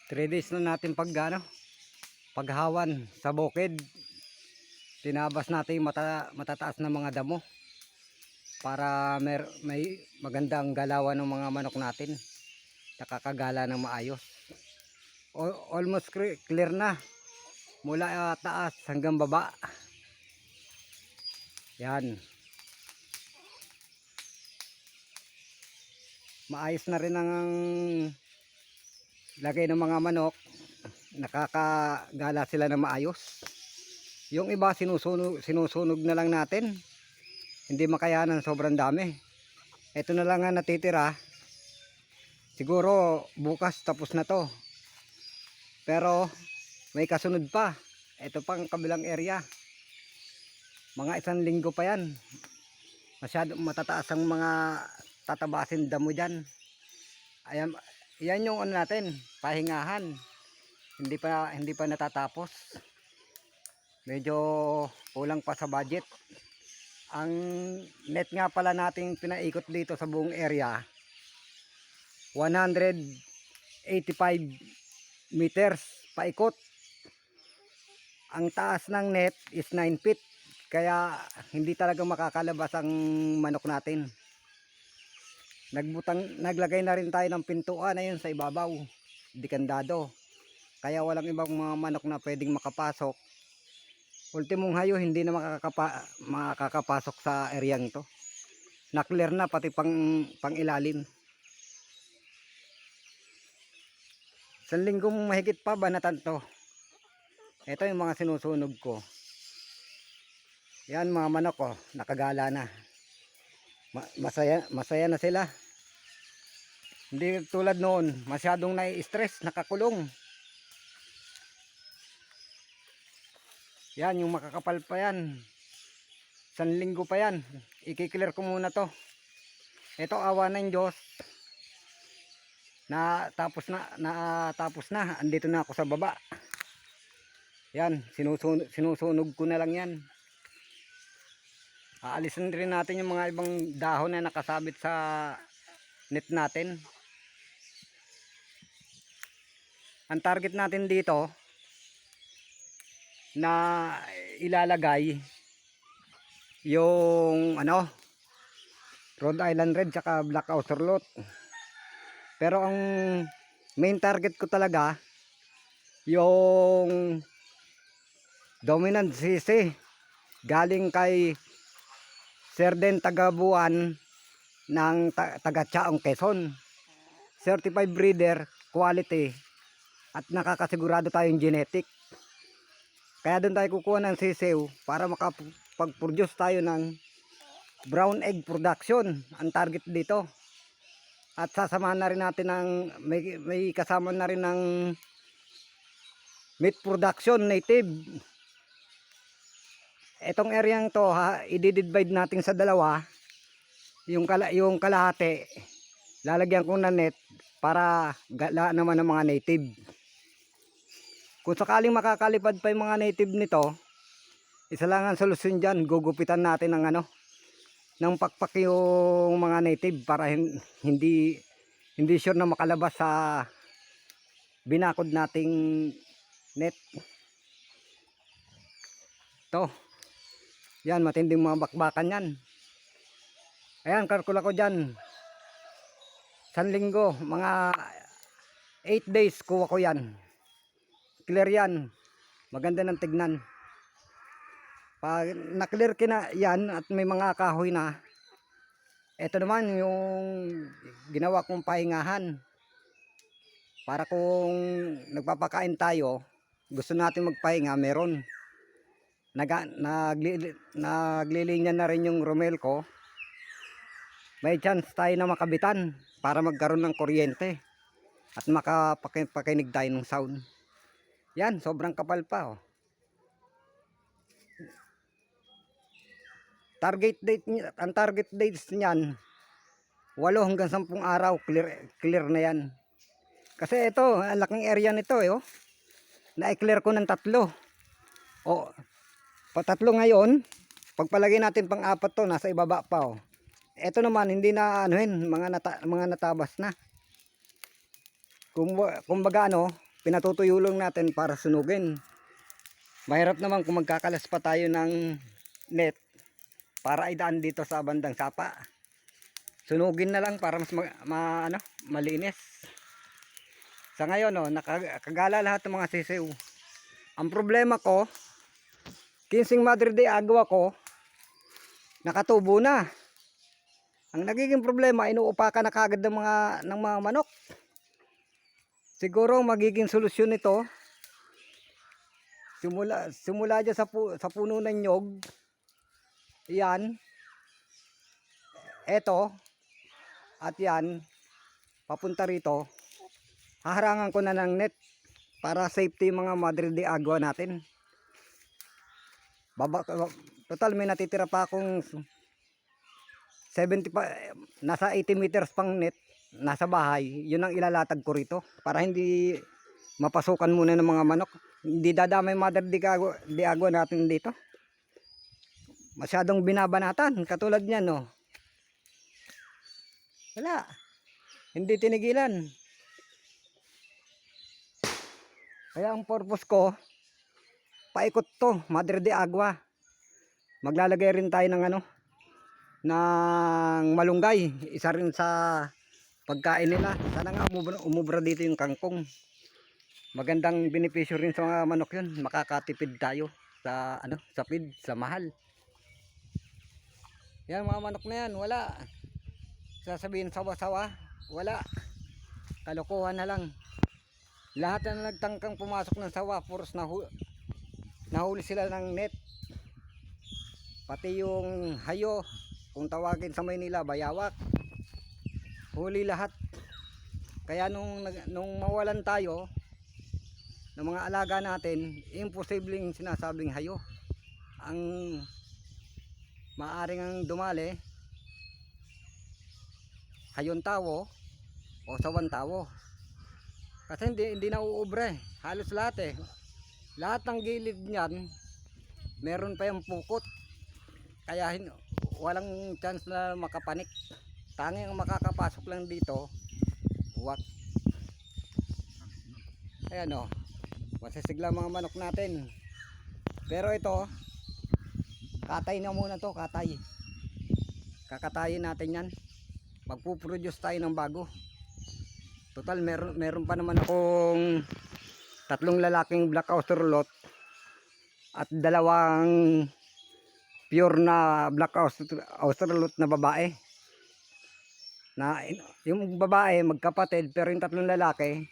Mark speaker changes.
Speaker 1: 3 days na natin paghawan sa bukid. Tinabas natin yung matataas na mga damo para may magandang galawan ng mga manok natin. Nakakagala ng maayos. Almost clear na mula taas hanggang baba. Yan. Maayos na rin ang lagay ng mga manok. Nakakagala sila na maayos. Yung iba sinusunog na lang natin. Hindi makayanan, sobrang dami. Ito na lang ang natitira. Siguro bukas tapos na to. Pero may kasunod pa. Ito pang kabilang area. Mga 1 linggo pa yan. Masyadong matataas ang mga tatabasin damo dyan. Ayan, yan yung ano natin, pahingahan. Hindi pa natatapos. Medyo kulang pa sa budget. Ang net nga pala nating pinaikot dito sa buong area, 185 meters paikot. Ang taas ng net is 9 feet. Kaya hindi talaga makakalabas ang manok natin. Naglagay na rin tayo ng pintuan na yun sa ibabaw, dikandado. Kaya walang ibang mga manok na pwedeng makapasok. Ultimong hayo hindi na makakapasok sa areang to. Na-clear na pati pang ilalim. 1 linggong mahigit pa banatan to. Ito yung mga sinusunog ko. Yan mga manok ko, nakagala na. Masaya na sila. Hindi tulad noon, masyadong nai-stress, nakakulong. Yan yung makakapal pa yan. 1 linggo pa yan. I-clear ko muna to. Ito awa ng Diyos. Tapos na. Andito na ako sa baba. Yan, sinusunog ko na lang yan. Aalisin rin natin yung mga ibang dahon na nakasabit sa net natin. Ang target natin dito na ilalagay yung Rhode Island Red tsaka Black Australot. Pero ang main target ko talaga yung Dominant CC galing kay Serden Tagabuan ng Taga-Chaong, Quezon. Certified breeder, quality, at nakakasigurado tayong genetic. Kaya doon tayo kukuha ng sisew para makapag-produce tayo ng brown egg production. Ang target dito. At sasamahan na rin natin ng may kasama na rin ng meat production native. Etong areang to i-divide natin sa dalawa. Yung kalahati lalagyan ko ng net para gala naman ng mga native. Kung sakaling makakalipad pa yung mga native nito, isa lang ang solusyon dyan, gugupitan natin ng pakpak yung mga native para hindi sure na makalabas sa binakod nating net. To, yan, matinding mga bakbakan yan. Ayan, kalkula ko dyan 1 linggo, mga 8 days kuha ko yan. Clear yan, maganda ng tignan. Pag na-clear yan at may mga kahoy na, ito naman yung ginawa kong pahingahan para kung nagpapakain tayo, gusto natin magpahinga, meron. Naglilinya na rin yung Romel ko. May chance tayo na makabitan para magkaroon ng kuryente at makapakinig tayo ng sound. Yan, sobrang kapal pa. Ang target dates niyan 8 hanggang 10 araw, clear na yan. Kasi ito, ang laking area nito na-clear ko ng 3. Patatlo ngayon, pagpalagay natin pang-4 to, nasa ibaba pa. Ito naman hindi mga natabas na. Kumbaga pinatutuyulong natin para sunugin. Mahirap naman kung magkakalas pa tayo ng net para idaan dito sa bandang sapa. Sunugin na lang para mas malinis. Sa ngayon nakagala lahat ng mga sisiw. Ang problema ko, 15 Madre de Agua ko nakatubo na. Ang nagiging problema, inuupakan na kagad ng mga manok. Siguro magiging solusyon nito, simula dyan sa puno ng nyog, yan, eto, at yan, papunta rito, haharangan ko na ng net para safety mga Madre de Agua natin. Total may natitira pa akong 70 pa, nasa 80 meters pang net nasa bahay. Yun ang ilalatag ko rito para hindi mapasukan muna ng mga manok. Hindi dadamay Madre de Agua natin dito. Masyadong binabanatan katulad niyan, no. Wala. Hindi tinigilan. Kaya ang purpose ko, paikot to, Madre de Agua. Maglalagay rin tayo ng ng malunggay. Isa rin sa pagkain nila. Sana nga umubra dito yung kangkong. Magandang benepisyo rin sa mga manok yun. Makakatipid tayo sa sa feed, sa mahal. Yan mga manok na yan, wala. Sasabihin sawa-sawa, wala. Kalokohan na lang. Lahat na nagtangkang pumasok ng sawa, puros nahuli sila ng net. Pati yung hayo, kung tawagin sa Maynila, bayawak. Huli lahat. Kaya nung mawalan tayo ng mga alaga natin, imposibleng sinasabing hayo. Ang maaring ang dumali, hayon tawo o sawan tawo. Kasi hindi na uubre. Halos lahat lahat ng gilid niyan meron pa yung pukot. Kaya walang chance na makapanik. Tanging ang makakapasok lang dito, what? Ayan masisigla mga manok natin. Pero ito, katay na muna to, katay. Kakatayin natin yan. Magpuproduce tayo ng bago. Total meron pa naman akong 3 lalaking black australot at 2 pure na black australot na babae. Na yung babae magkapatid pero yung 3 lalaki